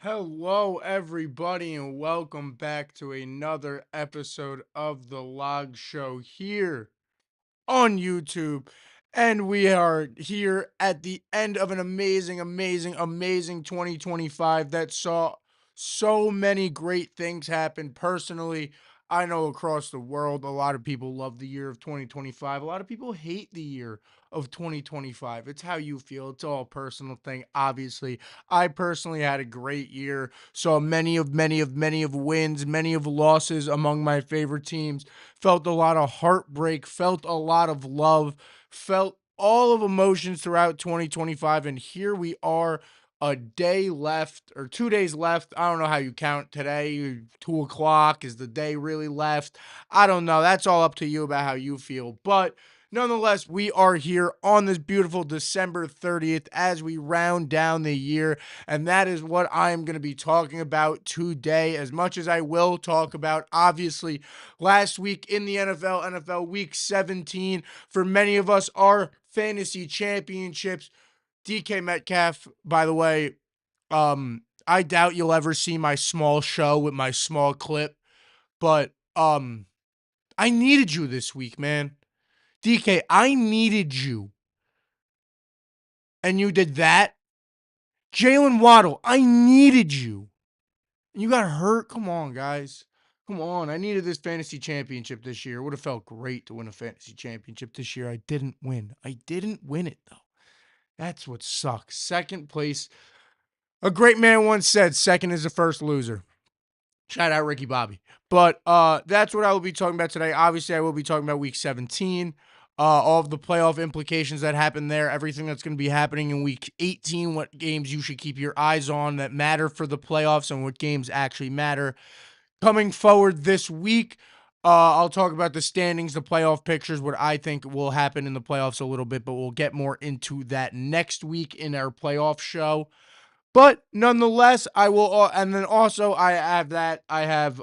Hello, everybody, and welcome back to another episode of The Log Show here on YouTube. And we are here at the end of an amazing 2025 that saw so many great things happen. Personally, I know across the world, a lot of people love the year of 2025. A lot of people hate the year of 2025. It's how you feel. It's all a personal thing. Obviously, I personally had a great year. Saw many of wins, many of losses among my favorite teams, felt a lot of heartbreak, felt a lot of love, felt all of emotions throughout 2025. And here we are, a day left or 2 days left. I don't know how you count today. 2 o'clock. Is the day really left? I don't know. That's all up to you about how you feel. But nonetheless, we are here on this beautiful December 30th as we round down the year. And that is what I am going to be talking about today, as much as I will talk about, obviously, last week in the NFL Week 17. For many of us, our fantasy championships. DK Metcalf, by the way, I doubt you'll ever see my small show with my small clip, but I needed you this week, man. DK, I needed you. And you did that. Jalen Waddle, I needed you. And you got hurt. Come on, guys. Come on. I needed this fantasy championship this year. It would have felt great to win a fantasy championship this year. I didn't win. I didn't win it, though. That's what sucks. Second place. A great man once said, second is the first loser. Shout out Ricky Bobby. But that's what I will be talking about today. Obviously, I will be talking about week 17, all of the playoff implications that happen there, everything that's going to be happening in week 18, what games you should keep your eyes on that matter for the playoffs, and what games actually matter. Coming forward this week, I'll talk about the standings, the playoff pictures, what I think will happen in the playoffs a little bit, but we'll get more into that next week in our playoff show. But nonetheless, I will, and then also I have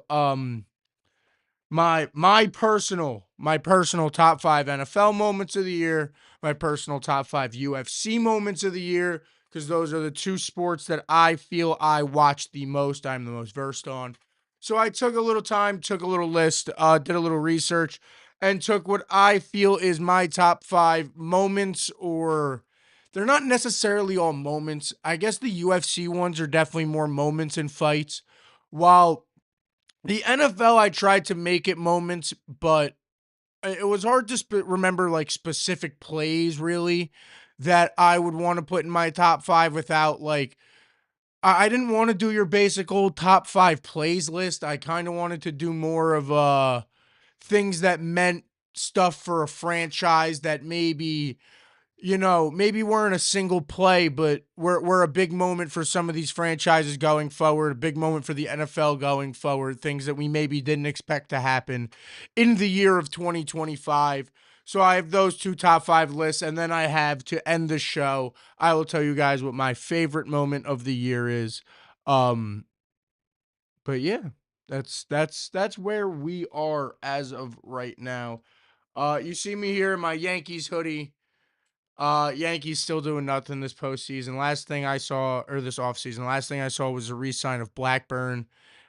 my personal top 5 NFL moments of the year, my personal top 5 UFC moments of the year, because those are the two sports that I feel I watch the most, I'm the most versed on. So I took a little time, took a little list, did a little research, and took what I feel is my top 5 moments, or they're not necessarily all moments. I guess the UFC ones are definitely more moments and fights, while the NFL, I tried to make it moments, but it was hard to remember like specific plays really that I would want to put in my top 5 without like I didn't want to do your basic old top 5 plays list. I kind of wanted to do more of things that meant stuff for a franchise that maybe weren't a single play, but we're a big moment for some of these franchises going forward, a big moment for the NFL going forward, things that we maybe didn't expect to happen in the year of 2025. So I have those two top 5 lists, and then I have, to end the show, I will tell you guys what my favorite moment of the year is. Um, but yeah, that's where we are as of right now. You see me here in my Yankees hoodie. Yankees still doing nothing this postseason. Last thing I saw, or this offseason, last thing I saw was a re-sign of Blackburn,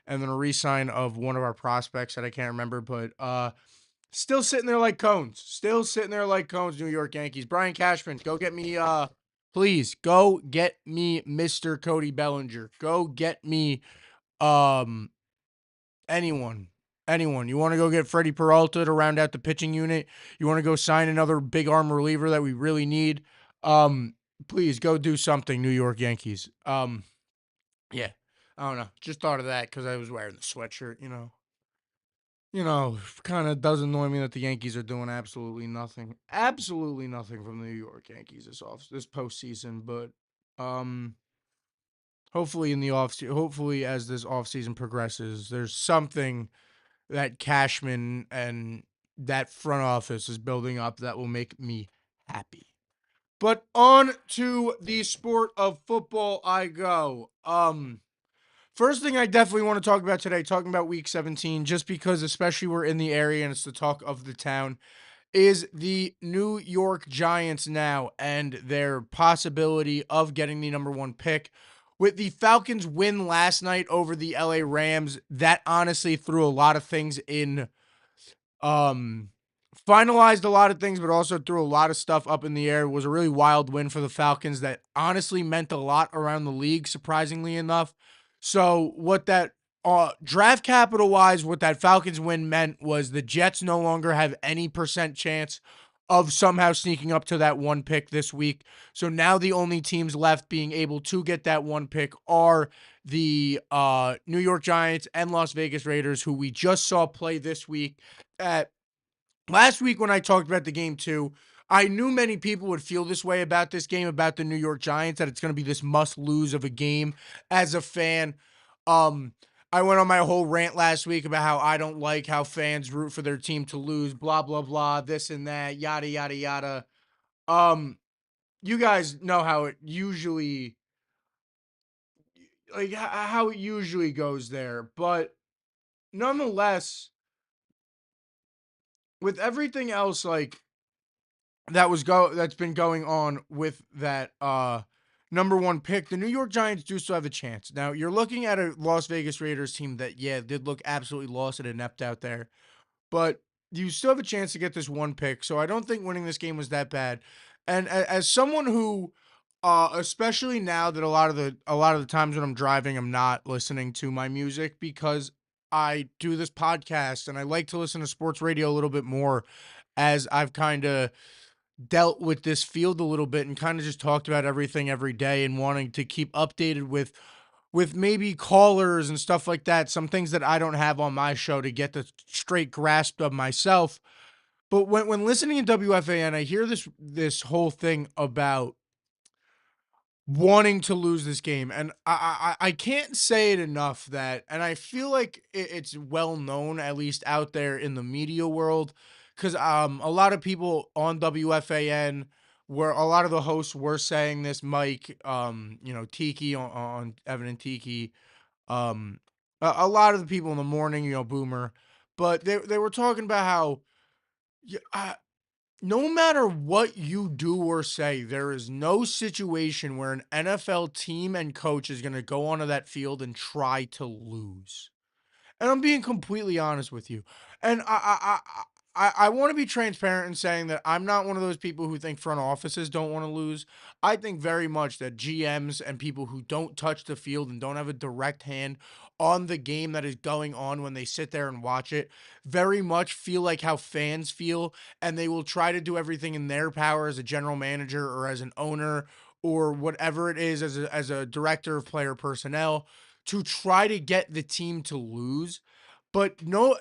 and then a re-sign of one of our prospects that I can't remember, but still sitting there like cones. Still sitting there like cones, New York Yankees. Brian Cashman, go get me please go get me Mr. Cody Bellinger. Go get me um anyone. Anyone. You want to go get Freddie Peralta to round out the pitching unit? You want to go sign another big arm reliever that we really need? Um, Please go do something, New York Yankees. Yeah. I don't know. Just thought of that because I was wearing the sweatshirt, kind of does annoy me that the Yankees are doing absolutely nothing from the New York Yankees this postseason. But um, hopefully hopefully as this offseason progresses, there's something that Cashman and that front office is building up that will make me happy. But on to the sport of football I go. First thing I definitely want to talk about today, talking about week 17, just because especially we're in the area and it's the talk of the town, is the New York Giants now and their possibility of getting the number 1 pick. with the Falcons win last night over the LA Rams, that honestly threw a lot of things in um, finalized a lot of things, but also threw a lot of stuff up in the air. It was a really wild win for the Falcons that honestly meant a lot around the league, surprisingly enough. So what that draft capital wise, what that Falcons win meant was the Jets no longer have any percent chance of somehow sneaking up to that one pick this week. So now the only teams left being able to get that one pick are the New York Giants and Las Vegas Raiders, who we just saw play this week at last week when I talked about the game too. I knew many people would feel this way about this game, about the New York Giants, that it's going to be this must lose of a game as a fan. Um, I went on my whole rant last week about how I don't like how fans root for their team to lose, blah, blah, blah, this and that, yada, yada, yada. Um, you guys know how it usually, like, how it usually goes there. But nonetheless, with everything else, like, that's been going on with that number one pick. The New York Giants do still have a chance. Now you're looking at a Las Vegas Raiders team that, yeah, did look absolutely lost and inept out there, but you still have a chance to get this one pick. So I don't think winning this game was that bad. And as someone who, especially now that a lot of the times when I'm driving, I'm not listening to my music because I do this podcast and I like to listen to sports radio a little bit more as I've kind of dealt with this field a little bit and kind of just talked about everything every day and wanting to keep updated with maybe callers and stuff like that, some things that I don't have on my show to get the straight grasp of myself. But when listening to WFAN, I hear this whole thing about wanting to lose this game. And I can't say it enough that, and I feel like it's well known, at least out there in the media world, because a lot of people on WFAN were, a lot of the hosts were saying this, Mike, Tiki on Evan and Tiki, a lot of the people in the morning, Boomer, but they were talking about how, yeah, no matter what you do or say, there is no situation where an NFL team and coach is going to go onto that field and try to lose. And I'm being completely honest with you. And I want to be transparent in saying that I'm not one of those people who think front offices don't want to lose. I think very much that GMs and people who don't touch the field and don't have a direct hand on the game that is going on when they sit there and watch it very much feel like how fans feel, and they will try to do everything in their power as a general manager or as an owner or whatever it is, as a director of player personnel, to try to get the team to lose. But no,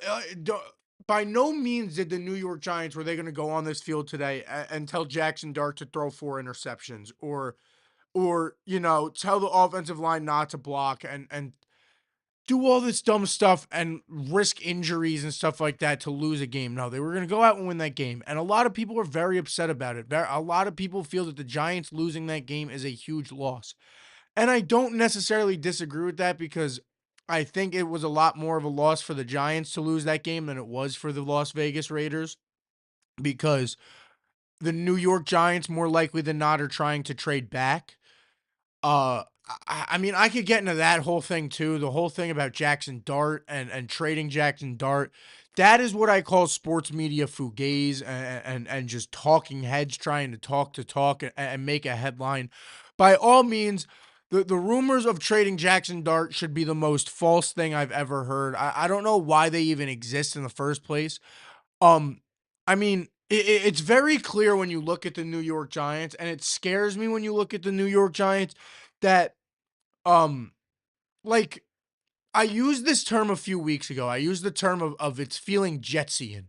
by no means did the New York Giants, were they going to go on this field today and tell Jackson Dart to throw 4 interceptions, or tell the offensive line not to block and do all this dumb stuff and risk injuries and stuff like that to lose a game. No, they were going to go out and win that game. And a lot of people are very upset about it. A lot of people feel that the Giants losing that game is a huge loss. And I don't necessarily disagree with that, because I think it was a lot more of a loss for the Giants to lose that game than it was for the Las Vegas Raiders, because the New York Giants, more likely than not, are trying to trade back. I mean, I could get into that whole thing too. The whole thing about Jackson Dart and trading Jackson Dart. That is what I call sports media fugazi, and just talking heads trying to talk and make a headline. By all means, the rumors of trading Jackson Dart should be the most false thing I've ever heard. I don't know why they even exist in the first place. Um, I mean, it's very clear when you look at the New York Giants, and it scares me when you look at the New York Giants that, um, like, I used this term a few weeks ago. I used the term of it's feeling Jetsian.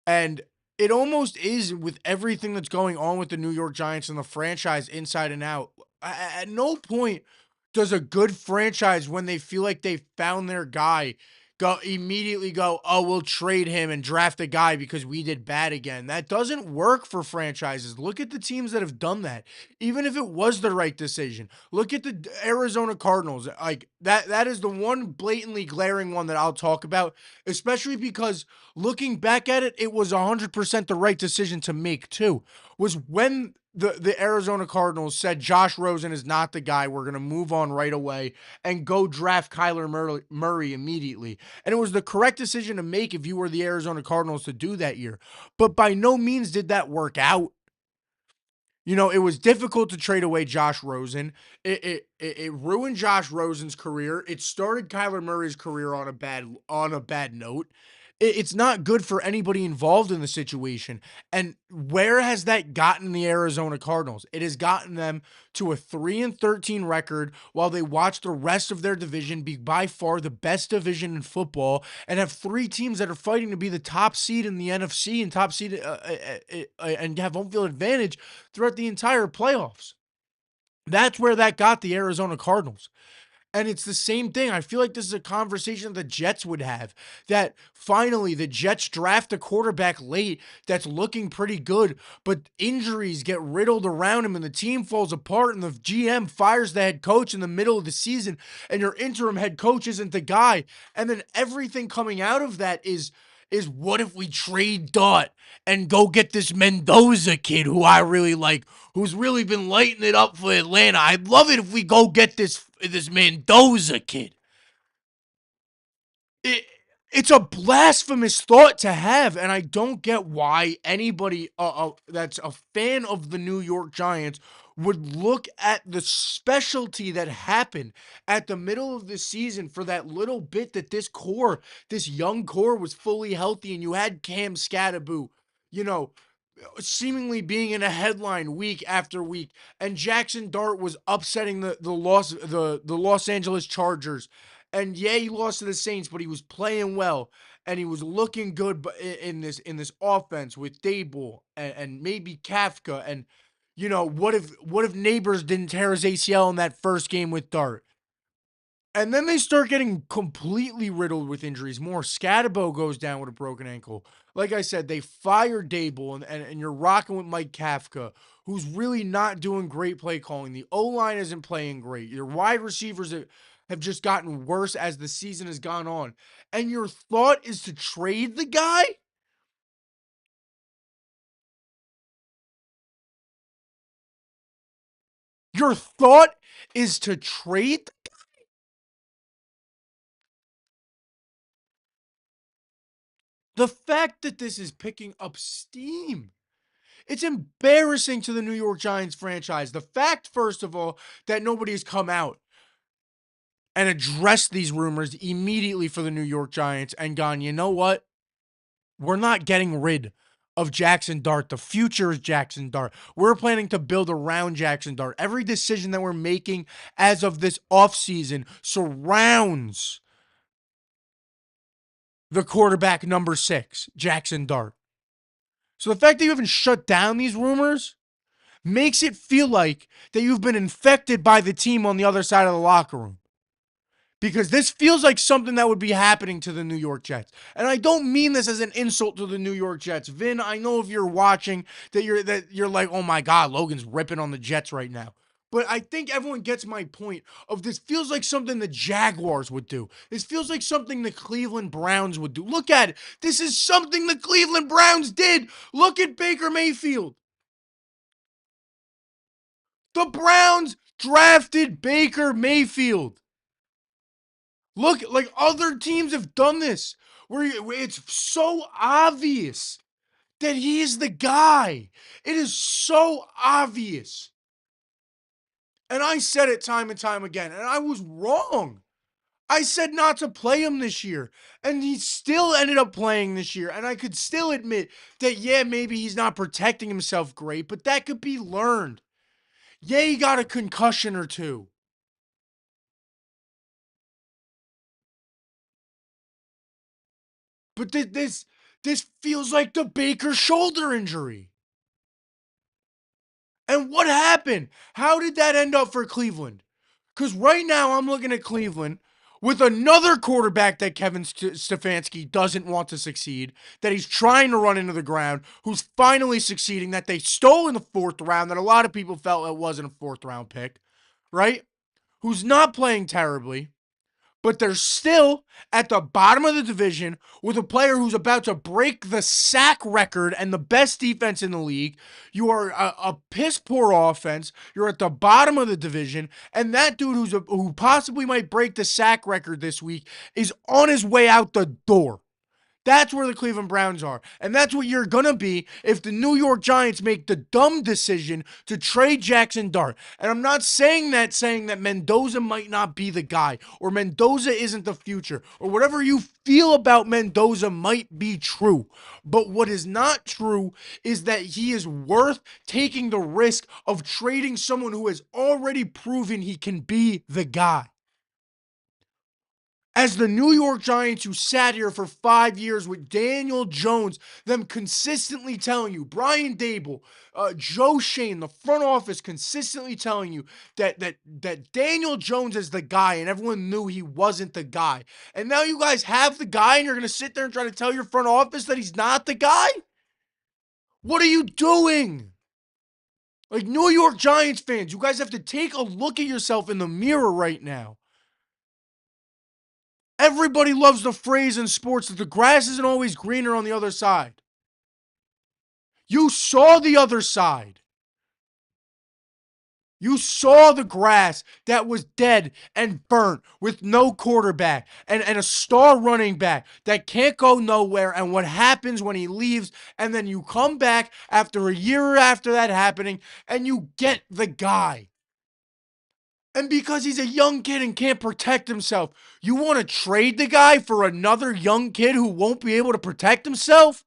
And it almost is with everything that's going on with the New York Giants and the franchise inside and out. At no point does a good franchise, when they feel like they've found their guy, go, oh, we'll trade him and draft a guy because we did bad again. That doesn't work for franchises. Look at the teams that have done that. Even if it was the right decision. Look at the Arizona Cardinals. Like, that is the one blatantly glaring one that I'll talk about, especially because looking back at it, it was 100% the right decision to make too. Was when the Arizona Cardinals said Josh Rosen is not the guy. We're going to move on right away and go draft Kyler Murray immediately. And it was the correct decision to make if you were the Arizona Cardinals to do that year. But by no means did that work out. You know, it was difficult to trade away Josh Rosen. It ruined Josh Rosen's career. It started Kyler Murray's career on a bad note. It's not good for anybody involved in the situation. And where has that gotten the Arizona Cardinals? It has gotten them to a 3-13 record while they watch the rest of their division be by far the best division in football and have three teams that are fighting to be the top seed in the NFC and top seed and have home field advantage throughout the entire playoffs. That's where that got the Arizona Cardinals. And it's the same thing. I feel like this is a conversation the Jets would have. That finally the Jets draft a quarterback late that's looking pretty good, but injuries get riddled around him and the team falls apart and the GM fires the head coach in the middle of the season and your interim head coach isn't the guy. And then everything coming out of that is what if we trade Dot and go get this Mendoza kid who I really like, who's really been lighting it up for Atlanta. I'd love it if we go get this Mendoza kid. It, it's a blasphemous thought to have, and I don't get why anybody that's a fan of the New York Giants would look at the specialty that happened at the middle of the season for that little bit that this young core was fully healthy, and you had Cam Scatterboo, you know, seemingly being in a headline week after week, and Jackson Dart was upsetting the Los Angeles Chargers. And yeah, he lost to the Saints, but he was playing well and he was looking good in this offense with Dable and maybe Kafka. And what if Neighbors didn't tear his ACL in that first game with Dart? And then they start getting completely riddled with injuries. More Scatabo goes down with a broken ankle. Like I said, they fire Dable, and you're rocking with Mike Kafka, who's really not doing great play calling. The O-line isn't playing great. Your wide receivers have just gotten worse as the season has gone on. And your thought is to trade the guy? Your thought is to trade? The fact that this is picking up steam. It's embarrassing to the New York Giants franchise. The fact, first of all, that nobody has come out and addressed these rumors immediately for the New York Giants and gone, you know what? We're not getting rid of Jackson Dart. The future is Jackson Dart. We're planning to build around Jackson Dart. Every decision that we're making as of this offseason surrounds the quarterback number 6, Jackson Dart. So the fact that you haven't shut down these rumors makes it feel like that you've been infected by the team on the other side of the locker room. Because this feels like something that would be happening to the New York Jets. And I don't mean this as an insult to the New York Jets. Vin, I know if you're watching that you're like, "Oh my god, Logan's ripping on the Jets right now." But I think everyone gets my point of this feels like something the Jaguars would do. This feels like something the Cleveland Browns would do. Look at it. This is something the Cleveland Browns did. Look at Baker Mayfield. The Browns drafted Baker Mayfield. Look, like other teams have done this where it's so obvious that he is the guy. It is so obvious. And I said it time and time again, and I was wrong. I said not to play him this year, and he still ended up playing this year. And I could still admit that, yeah, maybe he's not protecting himself great, but that could be learned. Yeah, he got a concussion or two. But this feels like the Baker shoulder injury. And what happened? How did that end up for Cleveland? Because right now I'm looking at Cleveland with another quarterback that Kevin Stefanski doesn't want to succeed, that he's trying to run into the ground, who's finally succeeding, that they stole in the 4th round, that a lot of people felt it wasn't a 4th round pick, right? Who's not playing terribly. but they're still at the bottom of the division with a player who's about to break the sack record and the best defense in the league. You are a piss poor offense. You're at the bottom of the division, and that dude who possibly might break the sack record this week is on his way out the door. That's where the Cleveland Browns are. And that's what you're going to be if the New York Giants make the dumb decision to trade Jackson Dart. And I'm not saying that Mendoza might not be the guy or Mendoza isn't the future or whatever you feel about Mendoza might be true. But what is not true is that he is worth taking the risk of trading someone who has already proven he can be the guy. As the New York Giants, who sat here for 5 years with Daniel Jones, them consistently telling you, Brian Dable, Joe Shane, the front office consistently telling you that Daniel Jones is the guy, and everyone knew he wasn't the guy. And now you guys have the guy, and you're going to sit there and try to tell your front office that he's not the guy? What are you doing? Like, New York Giants fans, you guys have to take a look at yourself in the mirror right now. Everybody loves the phrase in sports that the grass isn't always greener on the other side. You saw the other side. You saw the grass that was dead and burnt with no quarterback and a star running back that can't go nowhere. And what happens when he leaves, and then you come back after a year after that happening and you get the guy. And because he's a young kid and can't protect himself, you want to trade the guy for another young kid who won't be able to protect himself?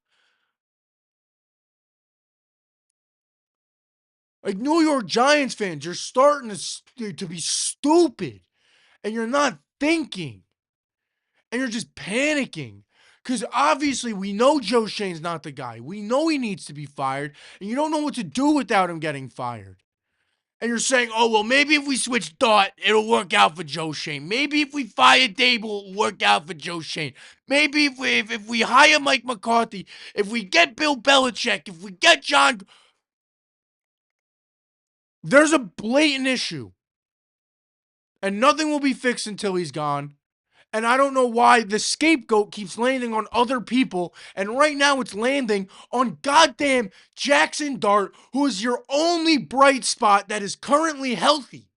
Like, New York Giants fans, you're starting to be stupid and you're not thinking and you're just panicking. Because obviously, we know Joe Shane's not the guy. We know he needs to be fired, and you don't know what to do without him getting fired. And you're saying, oh, well, maybe if we switch Dart, it'll work out for Joe Shane. Maybe if we fire Dable, it'll work out for Joe Shane. Maybe if we hire Mike McCarthy, if we get Bill Belichick, if we get John. There's a blatant issue, and nothing will be fixed until he's gone. And I don't know why the scapegoat keeps landing on other people. And right now it's landing on goddamn Jackson Dart, who is your only bright spot that is currently healthy.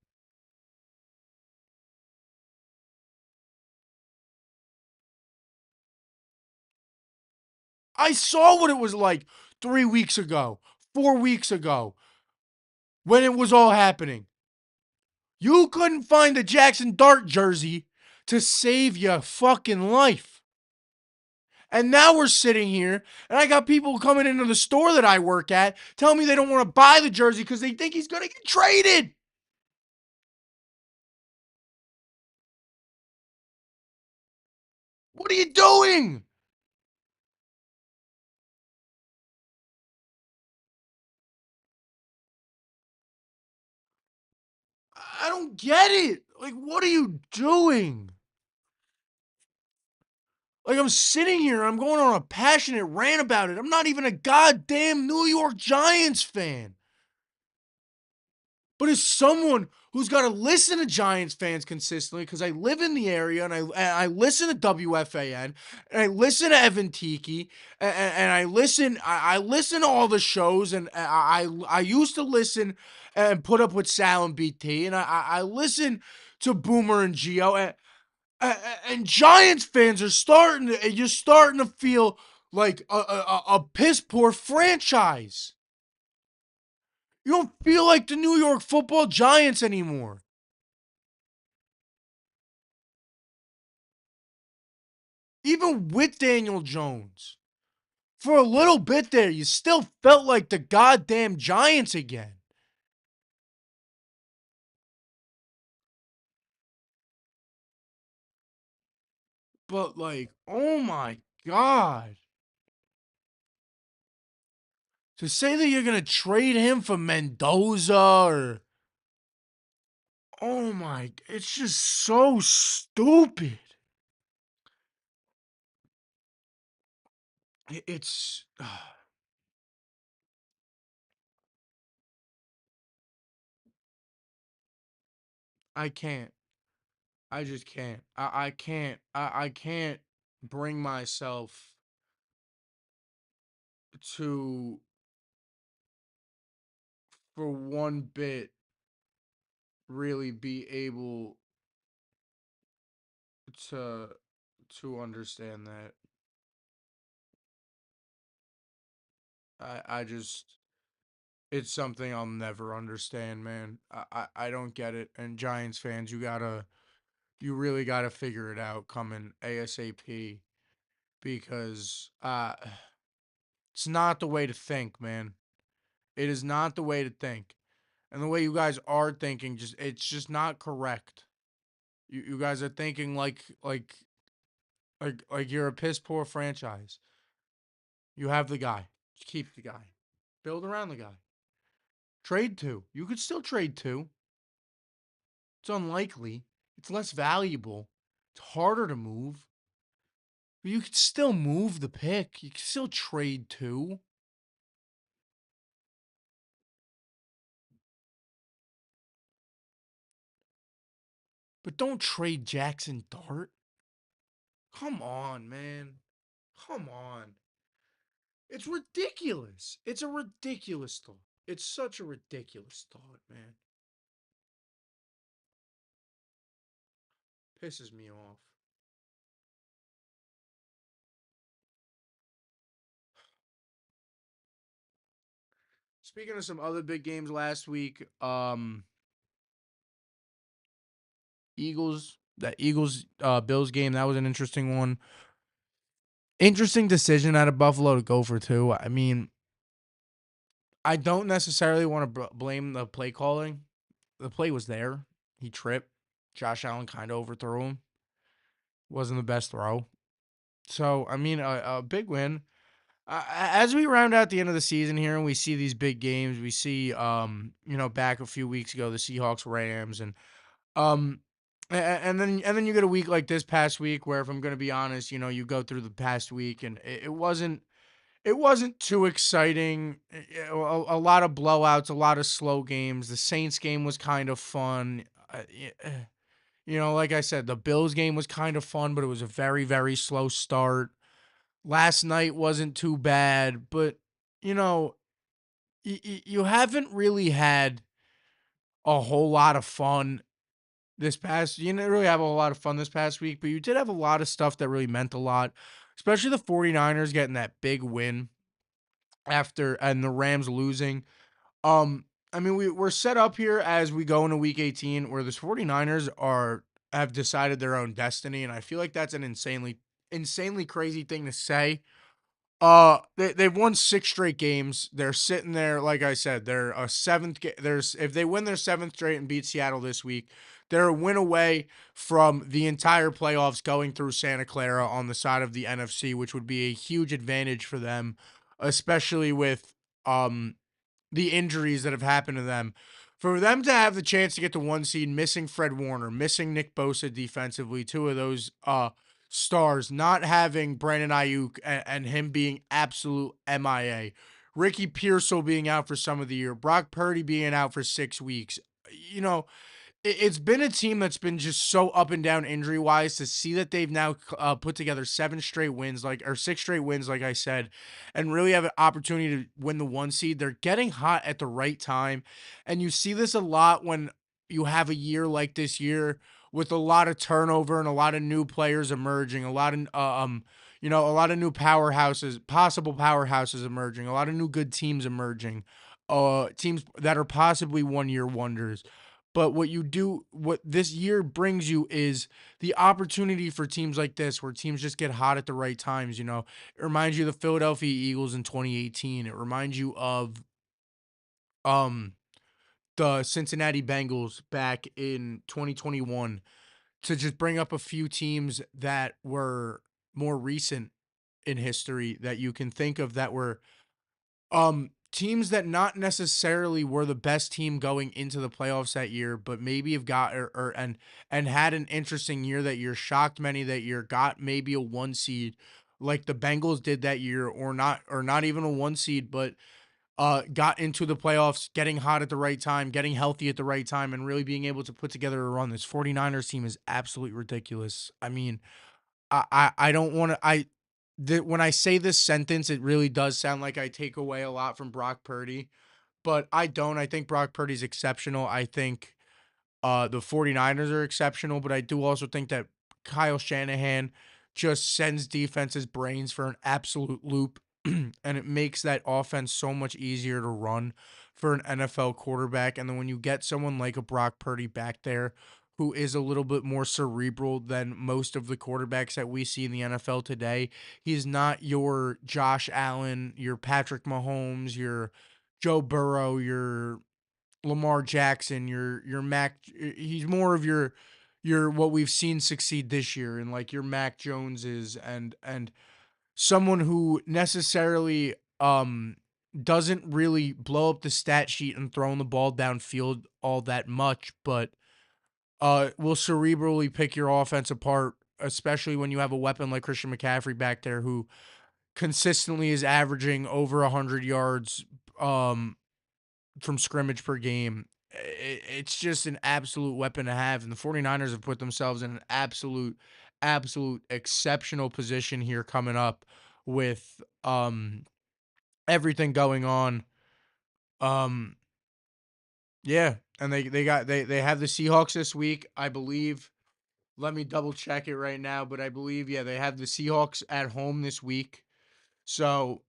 I saw what it was like 3 weeks ago, 4 weeks ago, when it was all happening. You couldn't find a Jackson Dart jersey to save your fucking life. And now we're sitting here, and I got people coming into the store that I work at telling me they don't want to buy the jersey because they think he's going to get traded. What are you doing? I don't get it. Like, what are you doing? Like, I'm sitting here, I'm going on a passionate rant about it. I'm not even a goddamn New York Giants fan. But as someone who's got to listen to Giants fans consistently, because I live in the area and I listen to WFAN and I listen to Evan Tiki and I listen to all the shows and I used to listen and put up with Sal and BT and I listen to Boomer and Geo and Giants fans are you're starting to feel like a piss poor franchise. You don't feel like the New York Football Giants anymore. Even with Daniel Jones. For a little bit there, you still felt like the goddamn Giants again. But, like, oh my God. To say that you're going to trade him for Mendoza or. Oh my. It's just so stupid. It's. I can't. I just can't. I can't. I can't bring myself to, for one bit, really be able to understand that. I just, it's something I'll never understand, man. I don't get it. And Giants fans, you really gotta figure it out coming ASAP, because it's not the way to think, man. It is not the way to think. And the way you guys are thinking, just it's just not correct. You guys are thinking like you're a piss poor franchise. You have the guy. Just keep the guy. Build around the guy. Trade two. You could still trade two. It's unlikely. It's less valuable. It's harder to move. But you could still move the pick. You could still trade two. But don't trade Jackson Dart. Come on, man. Come on. It's ridiculous. It's a ridiculous thought. It's such a ridiculous thought, man. Pisses me off. Speaking of some other big games last week, Eagles Bills game, that was an interesting one. Interesting decision out of Buffalo to go for two. I mean, I don't necessarily want to blame the play calling. The play was there. He tripped. Josh Allen kind of overthrew him. Wasn't the best throw. So, I mean, a big win. As we round out the end of the season here and we see these big games, we see, back a few weeks ago, the Seahawks Rams, um, and then you get a week like this past week where, if I'm going to be honest, you go through the past week and it wasn't too exciting. A lot of blowouts, a lot of slow games. The Saints game was kind of fun. Like I said, the Bills game was kind of fun, but it was a very, very slow start. Last night wasn't too bad, but you know, you haven't really had a whole lot of fun this past. You didn't really have a whole lot of fun this past week, but you did have a lot of stuff that really meant a lot, especially the 49ers getting that big win after, and the Rams losing. Um, I mean, we're set up here as we go into week 18 where the 49ers have decided their own destiny, and I feel like that's an insanely crazy thing to say. They've won 6 straight games. They're sitting there, like I said, they're a seventh. There's If they win their seventh straight and beat Seattle this week, they're a win away from the entire playoffs going through Santa Clara on the side of the NFC, which would be a huge advantage for them, especially with um the injuries that have happened to them. For them to have the chance to get to one seed, missing Fred Warner, missing Nick Bosa defensively, two of those stars, not having Brandon Ayuk and him being absolute MIA, Ricky Pearsall being out for some of the year, Brock Purdy being out for 6 weeks. You know, it's been a team that's been just so up and down injury wise. To see that they've now put together 7 straight wins, or 6 straight wins, like I said, and really have an opportunity to win the one seed. They're getting hot at the right time, and you see this a lot when you have a year like this year with a lot of turnover and a lot of new players emerging, a lot of new powerhouses, possible powerhouses emerging, a lot of new good teams emerging, teams that are possibly 1 year wonders. But what this year brings you is the opportunity for teams like this, where teams just get hot at the right times. It reminds you of the Philadelphia Eagles in 2018. It reminds you of um the Cincinnati Bengals back in 2021. To just bring up a few teams that were more recent in history that you can think of, that were teams that not necessarily were the best team going into the playoffs that year, but maybe have got and had an interesting year that year, shocked many that year, got maybe a one seed like the Bengals did that year, or not even a one seed, but got into the playoffs, getting hot at the right time, getting healthy at the right time, and really being able to put together a run. This 49ers team is absolutely ridiculous. I mean, I don't want to when I say this sentence, it really does sound like I take away a lot from Brock Purdy, but I don't. I think Brock Purdy's exceptional. I think the 49ers are exceptional, but I do also think that Kyle Shanahan just sends defenses brains for an absolute loop, and it makes that offense so much easier to run for an NFL quarterback. And then when you get someone like a Brock Purdy back there who is a little bit more cerebral than most of the quarterbacks that we see in the NFL today, he's not your Josh Allen, your Patrick Mahomes, your Joe Burrow, your Lamar Jackson, your Mac. He's more of your what we've seen succeed this year, and like your Mac Joneses and someone who necessarily doesn't really blow up the stat sheet and throwing the ball downfield all that much, but will cerebrally pick your offense apart, especially when you have a weapon like Christian McCaffrey back there who consistently is averaging over 100 yards um from scrimmage per game. It's just an absolute weapon to have. And the 49ers have put themselves in an absolute exceptional position here coming up with everything going on. Um yeah, and they have the Seahawks this week, I believe. Let me double check it right now, but I believe they have the Seahawks at home this week. So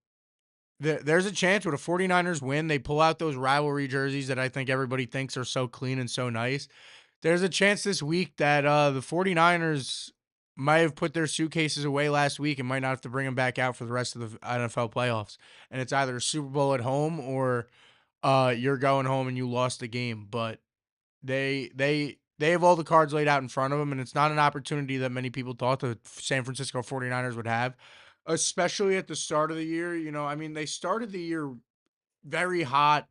there's a chance with a 49ers win, they pull out those rivalry jerseys that I think everybody thinks are so clean and so nice. There's a chance this week that the 49ers might have put their suitcases away last week and might not have to bring them back out for the rest of the NFL playoffs. And it's either a Super Bowl at home or you're going home and you lost the game. But they have all the cards laid out in front of them, and it's not an opportunity that many people thought the San Francisco 49ers would have, especially at the start of the year. I mean, they started the year very hot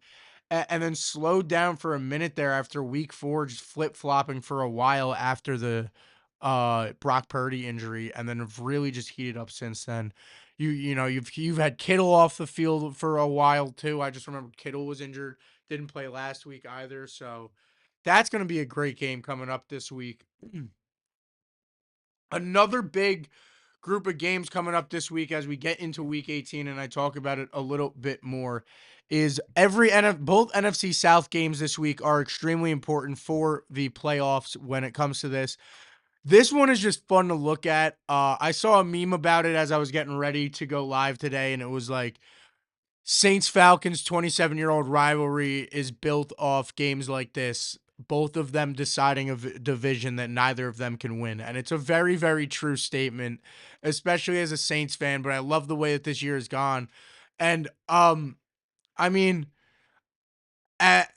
and then slowed down for a minute there after week 4, just flip-flopping for a while after the Brock Purdy injury, and then have really just heated up since then. You've had Kittle off the field for a while too. I just remember Kittle was injured, didn't play last week either, so that's going to be a great game coming up this week. Another big group of games coming up this week as we get into week 18 and I talk about it a little bit more is both NFC South games this week are extremely important for the playoffs when it comes to this. This one is just fun to look at. I saw a meme about it as I was getting ready to go live today, and it was like Saints Falcons 27-year-old rivalry is built off games like this, both of them deciding a division that neither of them can win. And it's a very, very true statement, especially as a Saints fan, but I love the way that this year has gone. And I mean, a-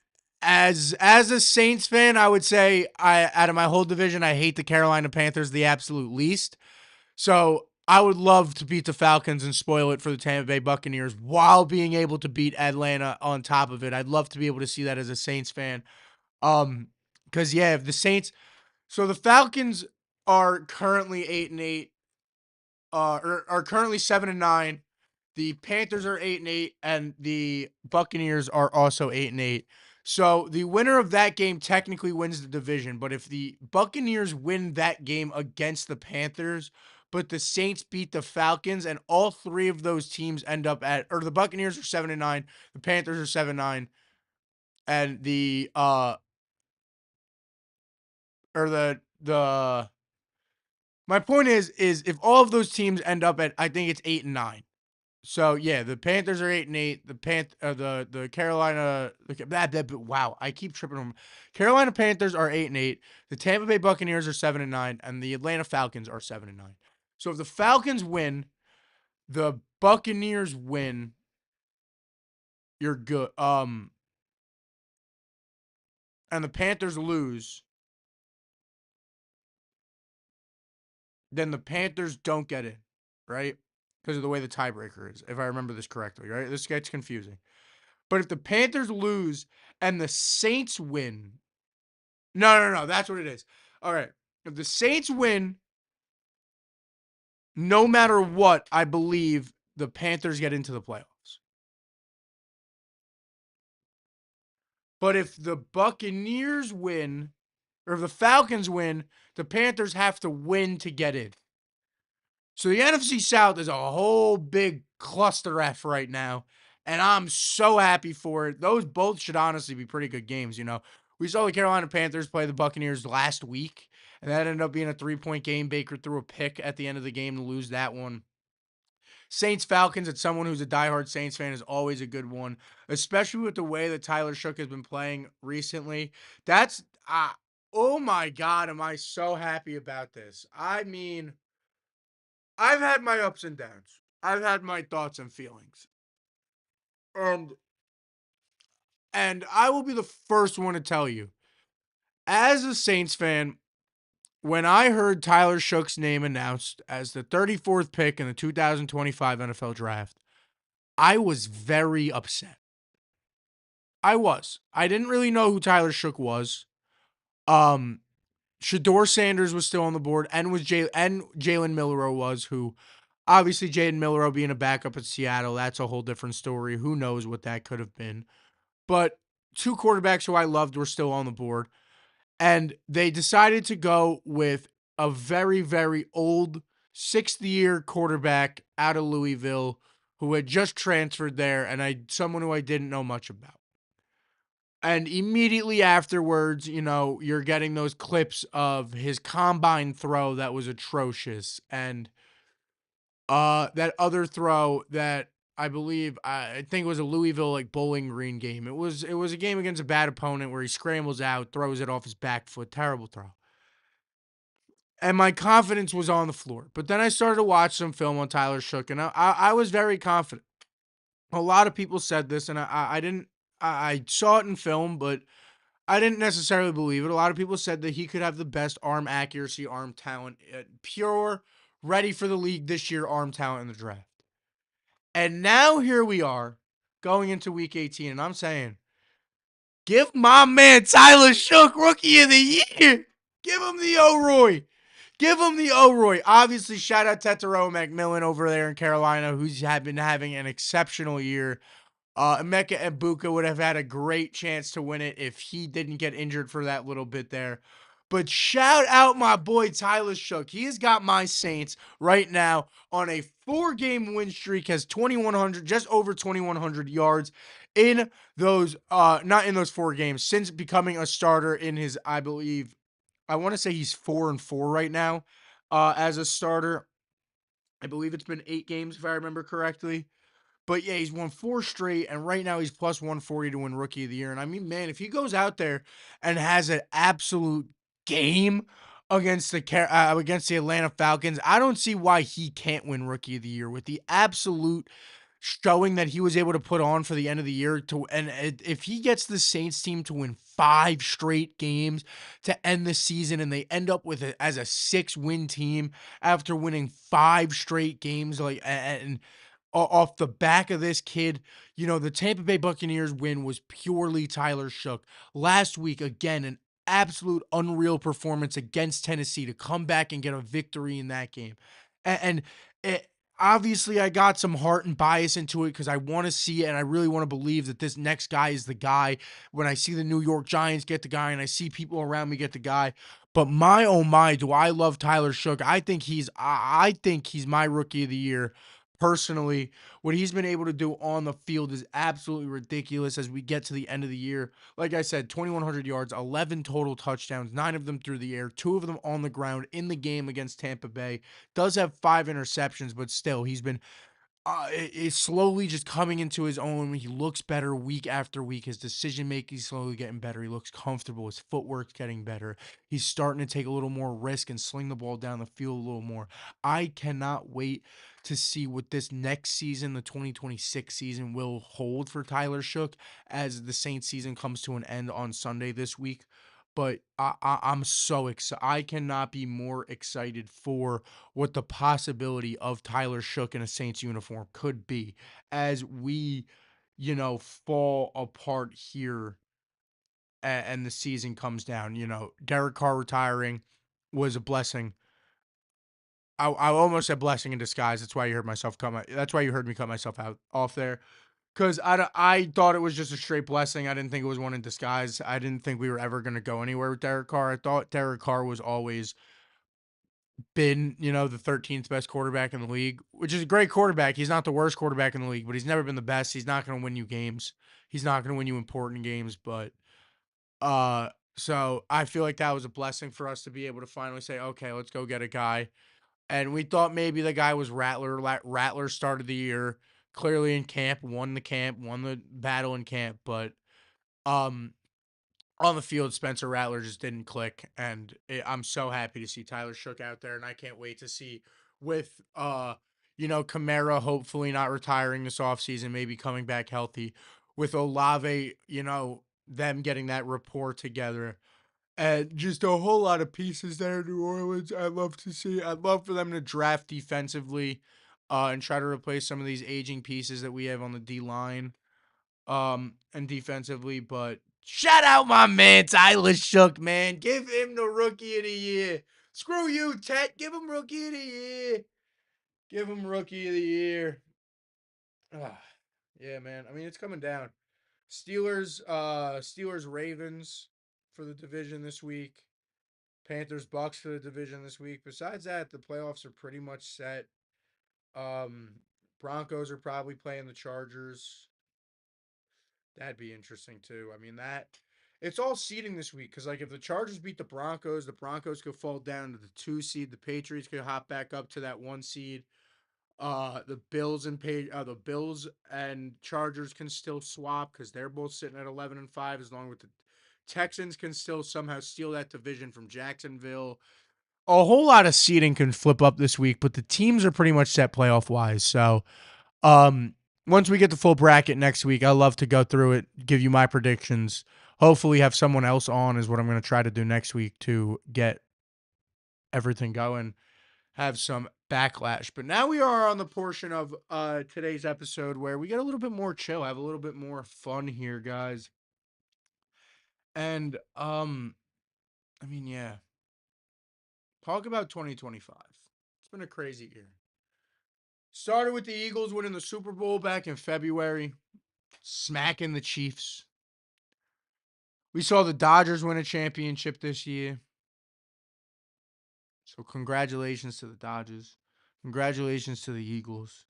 as a Saints fan, I would say I out of my whole division, I hate the Carolina Panthers the absolute least. So I would love to beat the Falcons and spoil it for the Tampa Bay Buccaneers while being able to beat Atlanta on top of it. I'd love to be able to see that as a Saints fan. Because if the Saints, so the Falcons are currently 8-8, are currently 7-9. The Panthers are 8-8, and the Buccaneers are also 8-8. So the winner of that game technically wins the division. But if the Buccaneers win that game against the Panthers, but the Saints beat the Falcons, and all three of those teams end up or the Buccaneers are 7-9, the Panthers are 7-9, and the my point is if all of those teams end up at, I think it's 8-9. So the Panthers are 8-8. The Carolina wow, I keep tripping them. Carolina Panthers are 8-8. The Tampa Bay Buccaneers are 7-9, and the Atlanta Falcons are 7-9. So if the Falcons win, the Buccaneers win, you're good. And the Panthers lose, then the Panthers don't get in, right? Because of the way the tiebreaker is, if I remember this correctly, right? This gets confusing. But if the Panthers lose and the Saints win, no, that's what it is. All right. If the Saints win, no matter what, I believe the Panthers get into the playoffs. But if the Buccaneers win, or if the Falcons win, the Panthers have to win to get in. So the NFC South is a whole big cluster F right now, and I'm so happy for it. Those both should honestly be pretty good games. We saw the Carolina Panthers play the Buccaneers last week, and that ended up being a 3-point game. Baker threw a pick at the end of the game to lose that one. Saints Falcons, as someone who's a diehard Saints fan, is always a good one, especially with the way that Tyler Shook has been playing recently. That's oh my god, am I so happy about this? I mean, I've had my ups and downs. I've had my thoughts and feelings. And and I will be the first one to tell you, as a Saints fan, when I heard Tyler Shook's name announced as the 34th pick in the 2025 NFL draft, I was very upset. I was. I didn't really know who Tyler Shook was. Um, Shador Sanders was still on the board, and Jalen Milroe was, who obviously Jaden Milroe being a backup at Seattle, that's a whole different story. Who knows what that could have been. But two quarterbacks who I loved were still on the board. And they decided to go with a very, very old sixth year quarterback out of Louisville who had just transferred there, and someone who I didn't know much about. And immediately afterwards, you're getting those clips of his combine throw that was atrocious. And that other throw that I think it was a Louisville like Bowling Green game. It was a game against a bad opponent where he scrambles out, throws it off his back foot. Terrible throw. And my confidence was on the floor. But then I started to watch some film on Tyler Shook, and I was very confident. A lot of people said this, and I didn't. I saw it in film, but I didn't necessarily believe it. A lot of people said that he could have the best arm accuracy, arm talent, pure, ready for the league this year, arm talent in the draft. And now here we are going into week 18, and I'm saying, give my man Tyler Shook Rookie of the Year. Give him the O'Roy. Give him the O'Roy. Obviously, shout out Tetero McMillan over there in Carolina, who's been having an exceptional year. Emeka Egbuka would have had a great chance to win it if he didn't get injured for that little bit there. But shout out my boy Tyler Shook. He has got my Saints right now on a 4-game win streak, has 2,100, just over 2,100 yards in those, not in those 4 games, since becoming a starter in his, I want to say he's 4-4 right now as a starter. I believe it's been 8 games, if I remember correctly. But yeah, he's won 4 straight, and right now he's plus 140 to win Rookie of the Year. And I mean, man, if he goes out there and has an absolute game against the Atlanta Falcons, I don't see why he can't win Rookie of the Year with the absolute showing that he was able to put on for the end of the year. If he gets the Saints team to win 5 straight games to end the season, and they end up with it as a 6-win team after winning 5 straight games, and off the back of this kid. The Tampa Bay Buccaneers win was purely Tyler Shook. Last week, again, an absolute unreal performance against Tennessee to come back and get a victory in that game. And obviously, I got some heart and bias into it because I want to see it, and I really want to believe that this next guy is the guy. When I see the New York Giants get the guy, and I see people around me get the guy. But my, oh my, do I love Tyler Shook. I think he's my Rookie of the Year. Personally, what he's been able to do on the field is absolutely ridiculous as we get to the end of the year. Like I said, 2,100 yards, 11 total touchdowns, 9 of them through the air, 2 of them on the ground in the game against Tampa Bay. Does have 5 interceptions, but still, he's been is slowly just coming into his own. He looks better week after week. His decision making is slowly getting better. He looks comfortable. His footwork's getting better. He's starting to take a little more risk and sling the ball down the field a little more. I cannot wait to see what this next season, the 2026 season, will hold for Tyler Shook as the Saints season comes to an end on Sunday this week. But I'm so excited. I cannot be more excited for what the possibility of Tyler Shook in a Saints uniform could be as we, fall apart here and the season comes down. Derek Carr retiring was a blessing. I almost said blessing in disguise. That's why you heard me cut myself out off there. Because I thought it was just a straight blessing. I didn't think it was one in disguise. I didn't think we were ever going to go anywhere with Derek Carr. I thought Derek Carr was always been, the 13th best quarterback in the league, which is a great quarterback. He's not the worst quarterback in the league, but he's never been the best. He's not going to win you games. He's not going to win you important games, but uh so I feel like that was a blessing for us to be able to finally say, okay, let's go get a guy. And we thought maybe the guy was Rattler. Rattler started the year clearly in camp, won the battle in camp, but um on the field, Spencer Rattler just didn't click, and I'm so happy to see Tyler Shook out there, and I can't wait to see with Kamara hopefully not retiring this offseason, maybe coming back healthy, with Olave, them getting that rapport together, and just a whole lot of pieces there in New Orleans. I'd love to see. I'd love for them to draft defensively, and try to replace some of these aging pieces that we have on the D line and defensively, but shout out my man Tyler Shook, man. Give him the rookie of the year. Screw you, Tet. Give him rookie of the year. Give him rookie of the year. Ah, yeah, man. I mean, it's coming down. Steelers Ravens for the division this week. Panthers Bucks for the division this week. Besides that, the playoffs are pretty much set. Um Broncos are probably playing the Chargers. That'd be interesting too. I mean, it's all seeding this week because, like, if the Chargers beat the Broncos could fall down to the 2 seed. The Patriots could hop back up to that 1 seed. The Bills and Chargers can still swap because they're both sitting at 11-5. As long as the Texans can still somehow steal that division from Jacksonville. A whole lot of seeding can flip up this week, but the teams are pretty much set playoff wise. So um, once we get the full bracket next week, I love to go through it, give you my predictions. Hopefully, have someone else on is what I'm going to try to do next week to get everything going, have some backlash. But now we are on the portion of today's episode where we get a little bit more chill, have a little bit more fun here, guys. And I mean, yeah, talk about 2025. It's been a crazy year. Started with the Eagles winning the Super Bowl back in February, smacking the Chiefs. We saw the Dodgers win a championship this year. So congratulations to the Dodgers. Congratulations to the Eagles.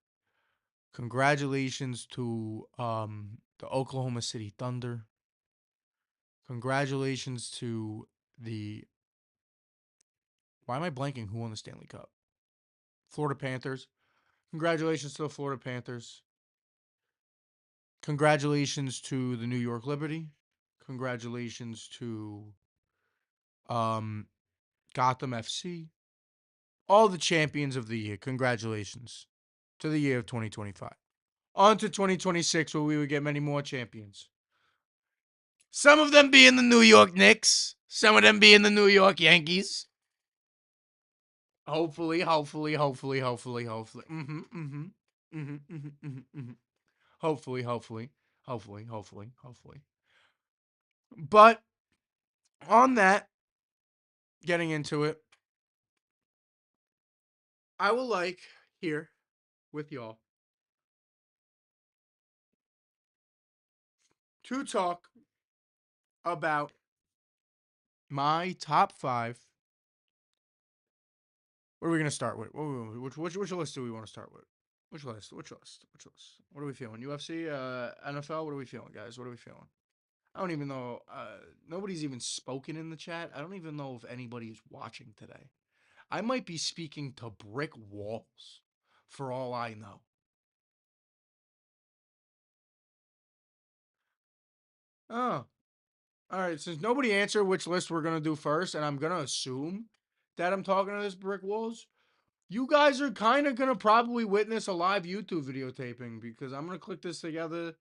Congratulations to the Oklahoma City Thunder. Congratulations to the why am I blanking who won the Stanley Cup? Florida Panthers. Congratulations to the Florida Panthers. Congratulations to the New York Liberty. Congratulations to um Gotham FC. All the champions of the year. Congratulations to the year of 2025. On to 2026, where we would get many more champions. Some of them being the New York Knicks. Some of them being the New York Yankees. Hopefully. Hopefully. But on that, getting into it, I will like here with y'all to talk about my top 5. What are we going to start with? Which list do we want to start with? Which list? What are we feeling? UFC, NFL? What are we feeling, guys? What are we feeling? I don't even know. Nobody's even spoken in the chat. I don't even know if anybody is watching today. I might be speaking to brick walls for all I know. Oh, all right. Since nobody answered which list we're going to do first, and I'm going to assume that I'm talking to this brick walls, you guys are kind of going to probably witness a live YouTube videotaping because I'm going to click this together,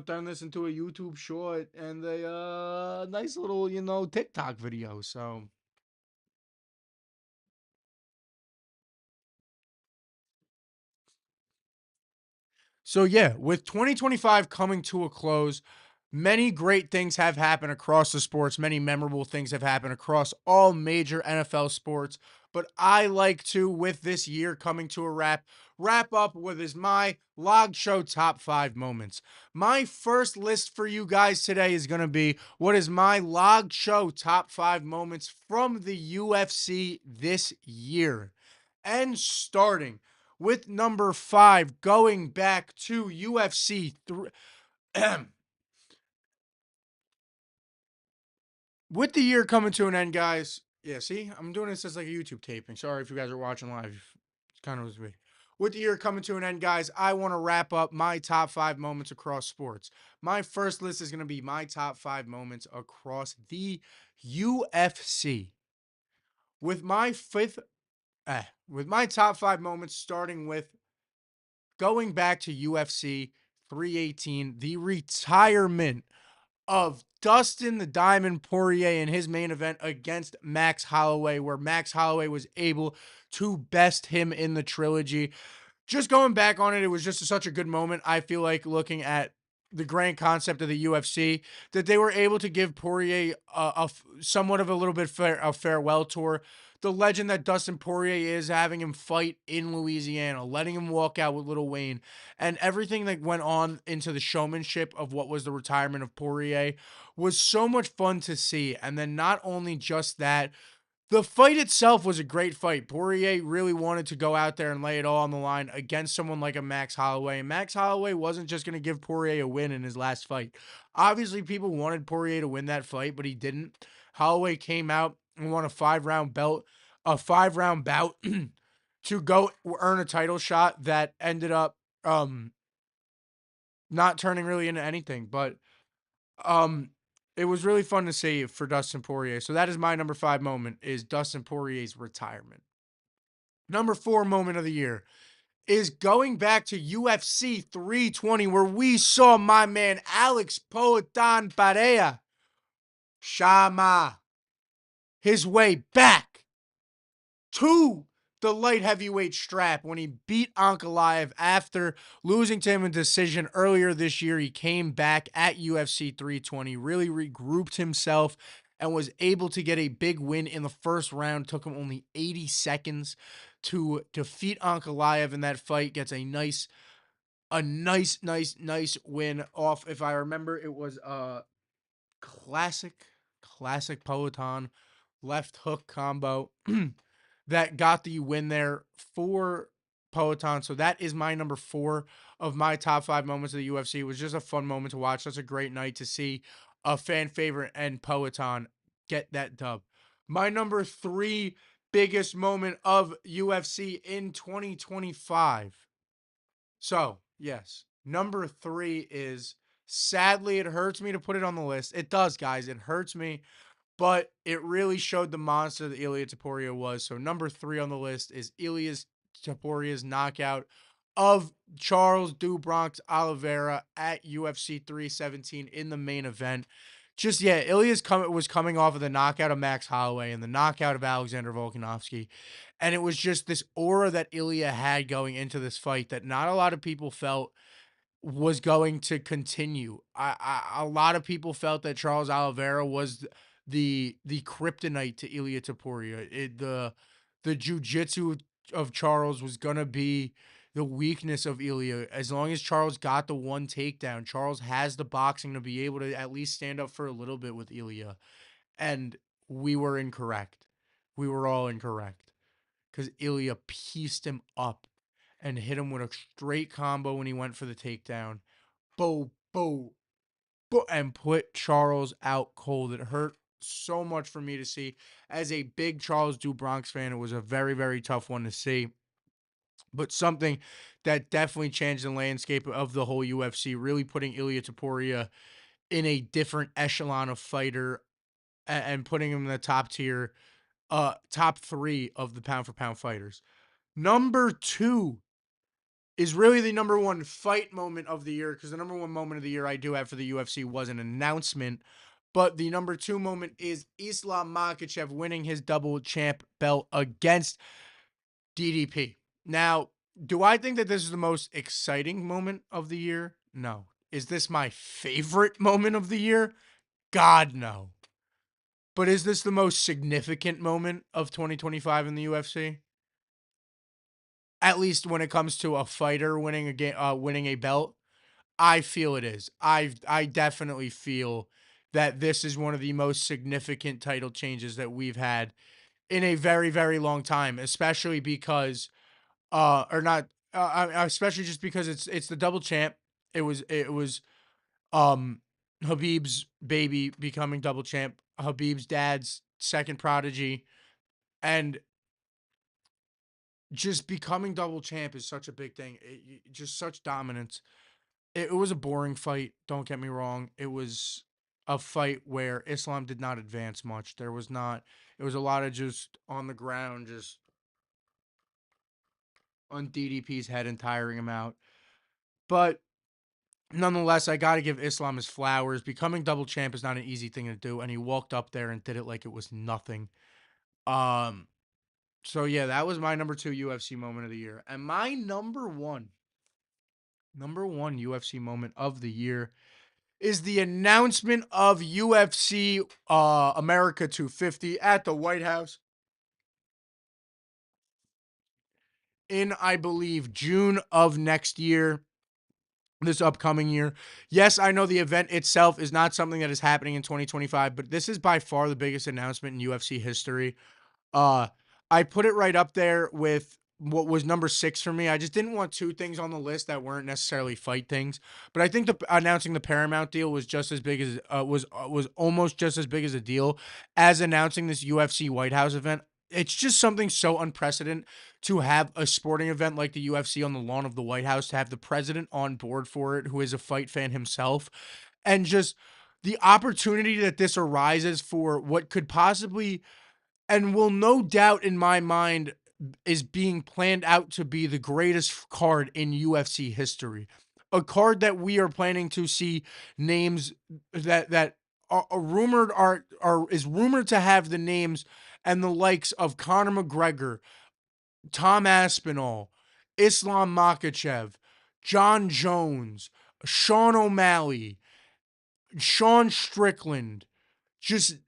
turn this into a YouTube short and a nice little, TikTok video. So yeah, with 2025 coming to a close, many great things have happened across the sports. Many memorable things have happened across all major NFL sports. But I like to, with this year coming to a wrap, wrap up what is my Log Show top 5 moments. My first list for you guys today is going to be what is my Log Show top 5 moments from the UFC this year. And starting with number 5, going back to UFC 3. With the year coming to an end, guys. Yeah, see, I'm doing this as like a YouTube taping. Sorry if you guys are watching live. It's kind of was me. With the year coming to an end, guys, I want to wrap up my top 5 moments across sports. My first list is going to be my top 5 moments across the UFC. With my with my top 5 moments, starting with going back to UFC 318, the retirement of Dustin the Diamond Poirier in his main event against Max Holloway, where Max Holloway was able to best him in the trilogy. Just going back on it, it was just such a good moment. I feel like looking at the grand concept of the UFC, that they were able to give Poirier somewhat of a little bit a farewell tour. The legend that Dustin Poirier is, having him fight in Louisiana, letting him walk out with Lil Wayne, and everything that went on into the showmanship of what was the retirement of Poirier was so much fun to see. And then not only just that, the fight itself was a great fight. Poirier really wanted to go out there and lay it all on the line against someone like a Max Holloway. And Max Holloway wasn't just going to give Poirier a win in his last fight. Obviously, people wanted Poirier to win that fight, but he didn't. Holloway came out and won a 5-round bout to go earn a title shot that ended up not turning really into anything. But um, it was really fun to see for Dustin Poirier. So that is my number 5 moment, is Dustin Poirier's retirement. Number 4 moment of the year is going back to UFC 320, where we saw my man Alex Poatan Pereira Shama his way back to the light heavyweight strap when he beat Ankalaev after losing to him in decision earlier this year. He came back at UFC 320, really regrouped himself, and was able to get a big win in the first round. Took him only 80 seconds to defeat Ankalaev in that fight. Gets a nice win off. If I remember, it was classic Poatan left hook combo that got the win there for Poatan. So that is my number 4 of my top 5 moments of the UFC. It was just a fun moment to watch. That's a great night to see a fan favorite and Poatan get that dub. My number 3 biggest moment of UFC in 2025. So, yes, number 3 is, sadly, it hurts me to put it on the list. It does, guys. It hurts me, but it really showed the monster that Ilia Topuria was. So number 3 on the list is Ilia Topuria's knockout of Charles do Bronx Oliveira at UFC 317 in the main event. Just, yeah, Ilia's was coming off of the knockout of Max Holloway and the knockout of Alexander Volkanovski. And it was just this aura that Ilia had going into this fight that not a lot of people felt was going to continue. A lot of people felt that Charles Oliveira was the kryptonite to Ilia Topuria. The jujitsu of Charles was gonna be the weakness of Ilia. As long as Charles got the one takedown, Charles has the boxing to be able to at least stand up for a little bit with Ilia. And we were incorrect. We were all incorrect because Ilia pieced him up and hit him with a straight combo when he went for the takedown. Bo, bo, bo, and put Charles out cold. It hurt so much for me to see. As a big Charles do Bronx fan, it was a very, very tough one to see. But something that definitely changed the landscape of the whole UFC, really putting Ilia Topuria in a different echelon of fighter and putting him in the top tier, top 3 of the pound for pound fighters. Number 2 is really the number 1 fight moment of the year, because the number 1 moment of the year I do have for the UFC was an announcement. But the number 2 moment is Islam Makhachev winning his double champ belt against DDP. Now, do I think that this is the most exciting moment of the year? No. Is this my favorite moment of the year? God, no. But is this the most significant moment of 2025 in the UFC? at least when it comes to a fighter winning a game, winning a belt, I feel it is. I definitely feel that this is one of the most significant title changes that we've had in a very, very long time, especially because or not especially just because it's the double champ. It was Habib's baby becoming double champ, Habib's dad's second prodigy, and just becoming double champ is such a big thing. Just such dominance. It was a boring fight, don't get me wrong. It was a fight where Islam did not advance much. There was not It was a lot of just on the ground, just on DDP's head and tiring him out. But nonetheless, I got to give Islam his flowers. Becoming double champ is not an easy thing to do, and he walked up there and did it like it was nothing. Um, so yeah, that was my number 2 UFC moment of the year. And my number one UFC moment of the year is the announcement of UFC America 250 at the White House in, I believe, June of next year, this upcoming year. Yes, I know the event itself is not something that is happening in 2025, but this is by far the biggest announcement in UFC history. Uh, I put it right up there with what was number 6 for me. I just didn't want 2 things on the list that weren't necessarily fight things, but I think the announcing the Paramount deal was just as big as was almost just as big as a deal as announcing this UFC White House event. It's just something so unprecedented to have a sporting event like the UFC on the lawn of the White House, to have the president on board for it, who is a fight fan himself, and just the opportunity that this arises for what could possibly and will no doubt in my mind is being planned out to be the greatest card in UFC history. A card that we are planning to see names that are rumored are is rumored to have the names and the likes of Conor McGregor, Tom Aspinall, Islam Makhachev, John Jones, Sean O'Malley, Sean Strickland, just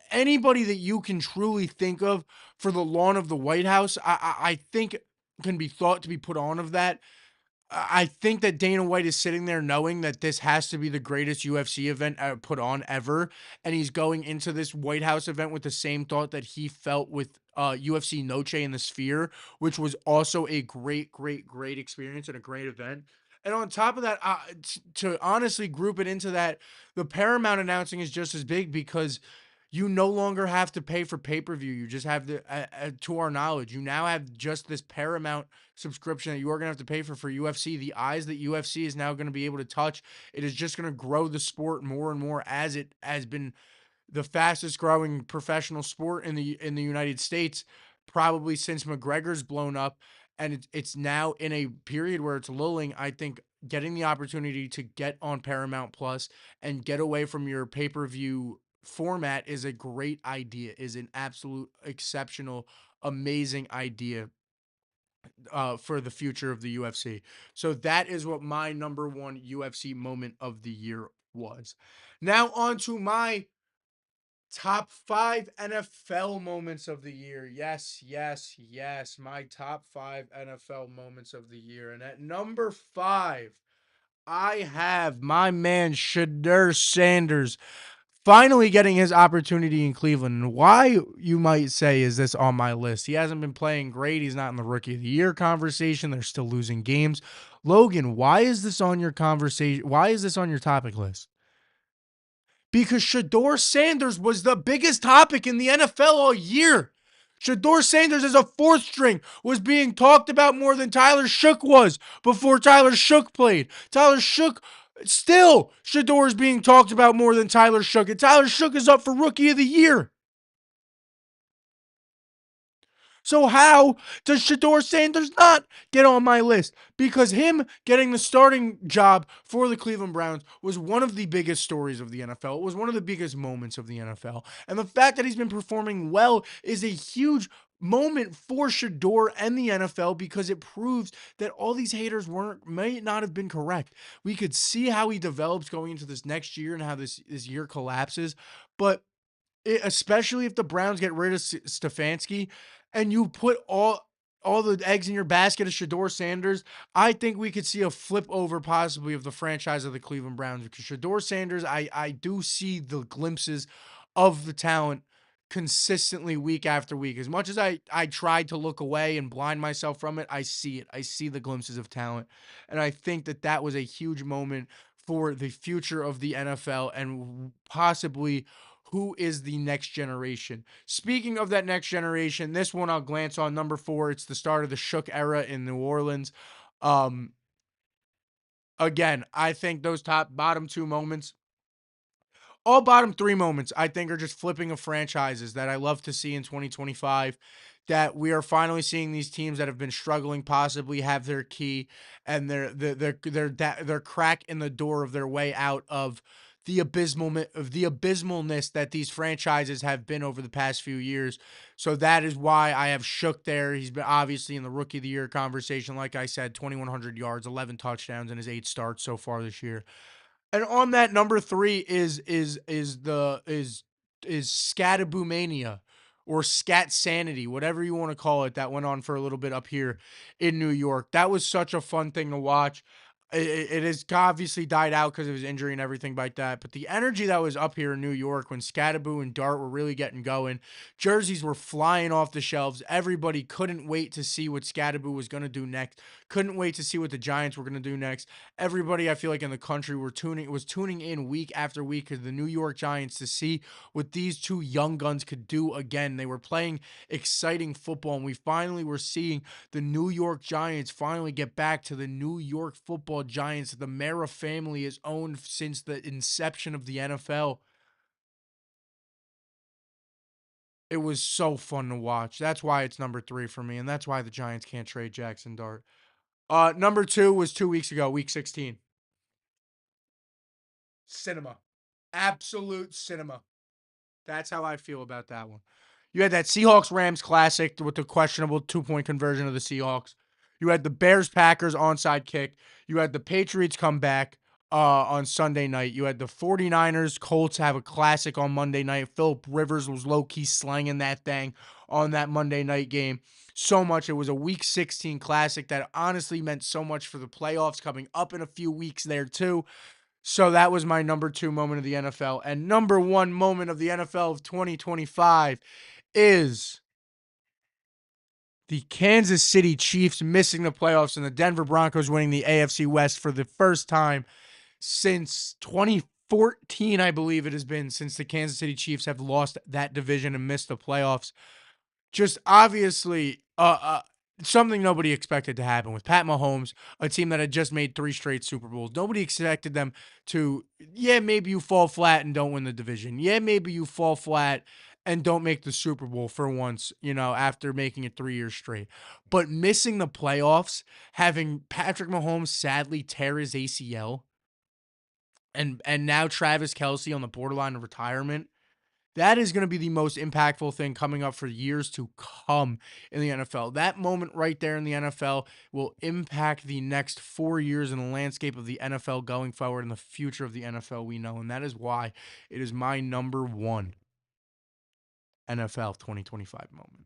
anybody that you can truly think of for the lawn of the White House, I think can be thought to be put on of that. I think that Dana White is sitting there knowing that this has to be the greatest UFC event put on ever, and he's going into this White House event with the same thought that he felt with UFC Noche in the Sphere, which was also a great, great, great experience and a great event. And on top of that, to honestly group it into that, the Paramount announcing is just as big because you no longer have to pay for pay-per-view. You just have to our knowledge, you now have just this Paramount subscription that you are going to have to pay for UFC. The eyes that UFC is now going to be able to touch, it is just going to grow the sport more and more, as it has been the fastest growing professional sport in the United States probably since McGregor's blown up, and it's now in a period where it's lulling. I think getting the opportunity to get on Paramount Plus and get away from your pay-per-view format is a great idea, is an absolute exceptional, amazing idea for the future of the UFC. So that is what my number 1 UFC moment of the year was. Now on to my top 5 NFL moments of the year. Yes, yes, yes. My top 5 NFL moments of the year. And at number 5, I have my man Shedeur Sanders finally getting his opportunity in Cleveland. And why, you might say, is this on my list? He hasn't been playing great. He's not in the rookie of the year conversation. They're still losing games. Logan, why is this on your conversation? Why is this on your topic list? Because Shedeur Sanders was the biggest topic in the NFL all year. Shedeur Sanders as a 4th string was being talked about more than Tyler Shook was before Tyler Shook played. Tyler Shook, still, Shedeur is being talked about more than Tyler Shook, and Tyler Shook is up for Rookie of the Year. So how does Shedeur Sanders not get on my list? Because him getting the starting job for the Cleveland Browns was one of the biggest stories of the NFL. It was one of the biggest moments of the NFL. And the fact that he's been performing well is a huge moment for Shedeur and the NFL, because it proves that all these haters may not have been correct. We could see how he develops going into this next year and how this year collapses. But especially if the Browns get rid of Stefanski and you put all the eggs in your basket of Shedeur Sanders, I think we could see a flip over possibly of the franchise of the Cleveland Browns because Shedeur Sanders, I do see the glimpses of the talent consistently week after week. As much as I tried to look away and blind myself from it, I see it. I see the glimpses of talent. And I think that that was a huge moment for the future of the NFL and possibly who is the next generation. Speaking of that next generation, this one I'll glance on number 4. It's the start of the Shook era in New Orleans. Um, Again, I think those top bottom 2 moments, all bottom 3 moments, I think are just flipping of franchises that I love to see in 2025, that we are finally seeing these teams that have been struggling possibly have their key and their crack in the door of their way out of the abysmalness that these franchises have been over the past few years. So that is why I have Shook there. He's been obviously in the rookie of the year conversation. Like I said, 2,100 yards, 11 touchdowns in his 8 starts so far this year. And on that number 3 is Scattaboo Mania or Scat Sanity, whatever you want to call it, that went on for a little bit up here in New York. That was such a fun thing to watch. It has obviously died out because of his injury and everything like that. But the energy that was up here in New York when Scattaboo and Dart were really getting going, jerseys were flying off the shelves. Everybody couldn't wait to see what Scattaboo was going to do next. Couldn't wait to see what the Giants were going to do next. Everybody, I feel like in the country, was tuning in week after week to the New York Giants to see what these two young guns could do again. They were playing exciting football, and we finally were seeing the New York Giants finally get back to the New York Football Giants that the Mara family has owned since the inception of the NFL. It was so fun to watch. That's why it's number 3 for me, and that's why the Giants can't trade Jackson Dart. Number 2 was 2 weeks ago, week 16. Cinema. Absolute cinema. That's how I feel about that one. You had that Seahawks Rams classic with the questionable 2-point conversion of the Seahawks. You had the Bears Packers onside kick. You had the Patriots come back on Sunday night. You had the 49ers Colts have a classic on Monday night. Philip Rivers was low key slanging that thing on that Monday night game. So much. It was a week 16 classic that honestly meant so much for the playoffs coming up in a few weeks there, too. So that was my number 2 moment of the NFL. And number 1 moment of the NFL of 2025 is the Kansas City Chiefs missing the playoffs and the Denver Broncos winning the AFC West for the first time since 2014, I believe it has been, since the Kansas City Chiefs have lost that division and missed the playoffs. Just obviously something nobody expected to happen with Pat Mahomes, a team that had just made 3 straight Super Bowls. Nobody expected them to, yeah, maybe you fall flat and don't win the division. Yeah, maybe you fall flat and don't make the Super Bowl for once, after making it 3 years straight. But missing the playoffs, having Patrick Mahomes sadly tear his ACL, and now Travis Kelce on the borderline of retirement, that is going to be the most impactful thing coming up for years to come in the NFL. That moment right there in the NFL will impact the next 4 years in the landscape of the NFL going forward and the future of the NFL we know. And that is why it is my number 1 NFL 2025 moment.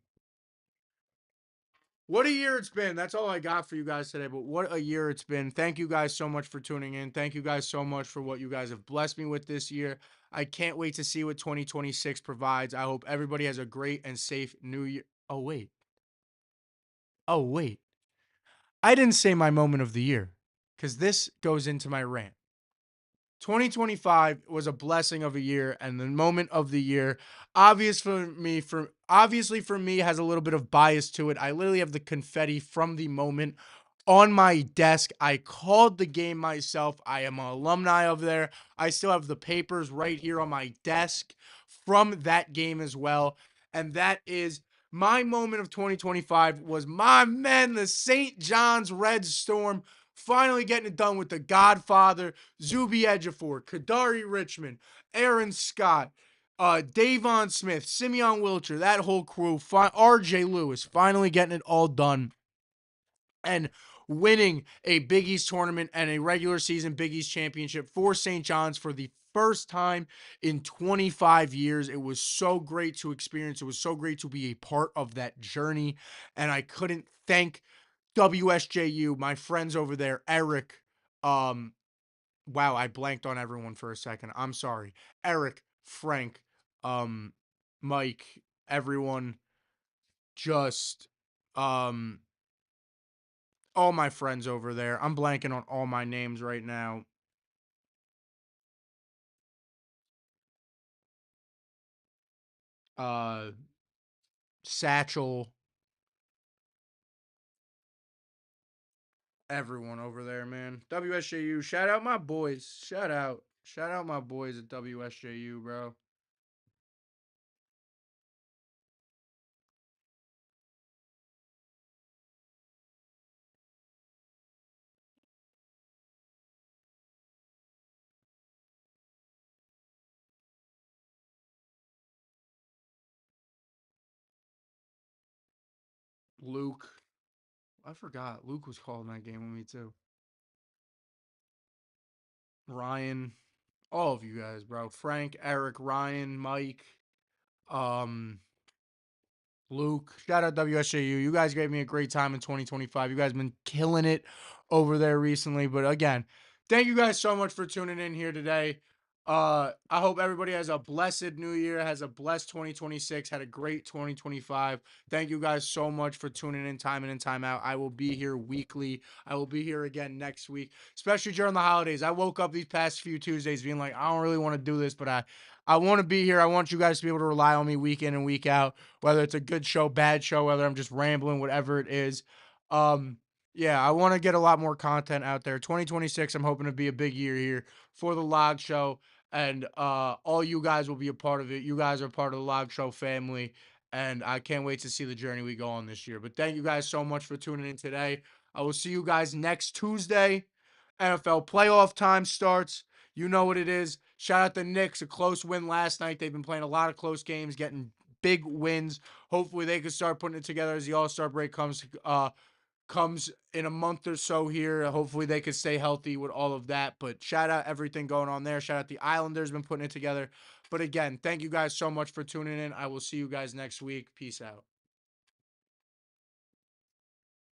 What a year it's been. That's all I got for you guys today. But what a year it's been. Thank you guys so much for tuning in. Thank you guys so much for what you guys have blessed me with this year. I can't wait to see what 2026 provides. I hope everybody has a great and safe new year. Oh, wait. Oh, wait. I didn't say my moment of the year because this goes into my rant. 2025 was a blessing of a year, and the moment of the year, obviously for me, has a little bit of bias to it. I literally have the confetti from the moment on my desk. I called the game myself. I am an alumni of there. I still have the papers right here on my desk from that game as well. And that is my moment of 2025 was my men, the St. John's Red Storm, finally getting it done with the Godfather, Zuby Ejiofor, Kadari Richmond, Aaron Scott, Davon Smith, Simeon Wilcher, that whole crew, RJ Lewis, finally getting it all done and winning a Big East tournament and a regular season Big East championship for St. John's for the first time in 25 years. It was so great to experience. It was so great to be a part of that journey. And I couldn't thank WSJU, my friends over there, Eric. Um, wow, I blanked on everyone for a second. I'm sorry. Eric, Frank, um, Mike, everyone, just um all my friends over there. I'm blanking on all my names right now. Uh Satchel, everyone over there, man. WSJU, shout out my boys. Shout out. Shout out my boys at WSJU, bro. Luke. I forgot. Luke was calling that game with me too. Ryan. All of you guys, bro. Frank, Eric, Ryan, Mike, um, Luke, shout out WSJU. You guys gave me a great time in 2025. You guys been killing it over there recently. But again, thank you guys so much for tuning in here today. I hope everybody has a blessed new year, has a blessed 2026, had a great 2025. Thank you guys so much for tuning in time in and time out. I will be here weekly. I will be here again next week, especially during the holidays. I woke up these past few Tuesdays being like, I don't really want to do this, but I want to be here. I want you guys to be able to rely on me week in and week out, whether it's a good show, bad show, whether I'm just rambling, whatever it is. Um, yeah, I want to get a lot more content out there. 2026, I'm hoping to be a big year here for the Log Show, and all you guys will be a part of it. You guys are part of the Log Show family, and I can't wait to see the journey we go on this year. But thank you guys so much for tuning in today. I will see you guys next Tuesday. NFL playoff time starts. You know what it is. Shout out the Knicks, a close win last night. They've been playing a lot of close games, getting big wins. Hopefully, they can start putting it together as the All Star break comes in a month or so here. Hopefully, they can stay healthy with all of that. But shout out everything going on there. Shout out the Islanders been putting it together. But again, thank you guys so much for tuning in. I will see you guys next week. Peace out.